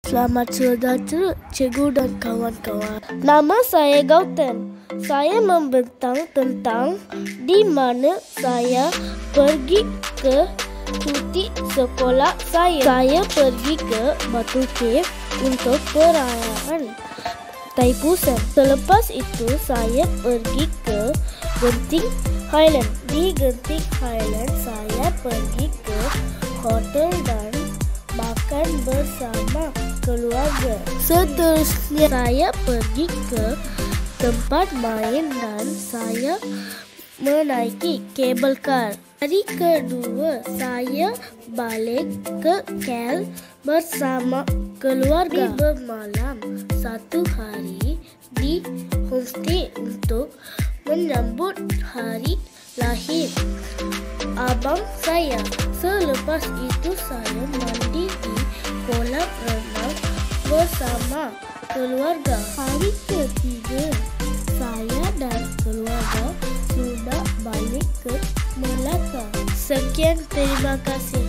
Selamat sejahtera, cikgu dan kawan-kawan. Nama saya Gautam. Saya membentang tentang di mana saya pergi ke cuti sekolah saya. Saya pergi ke Batu Cave untuk perayaan Taipusan. Selepas itu saya pergi ke Genting Highland. Di Genting Highland saya pergi ke hotel dan makan bersama keluarga. Seterusnya saya pergi ke tempat main dan saya menaiki kabel kar. Hari kedua saya balik ke KL bersama keluarga. Bermalam satu hari di homestay untuk menyambut hari lahir abang saya. Selepas itu saya mandi di kolam renang bersama keluarga. Hari ketiga saya dan keluarga sudah balik ke Melaka. Sekian, terima kasih.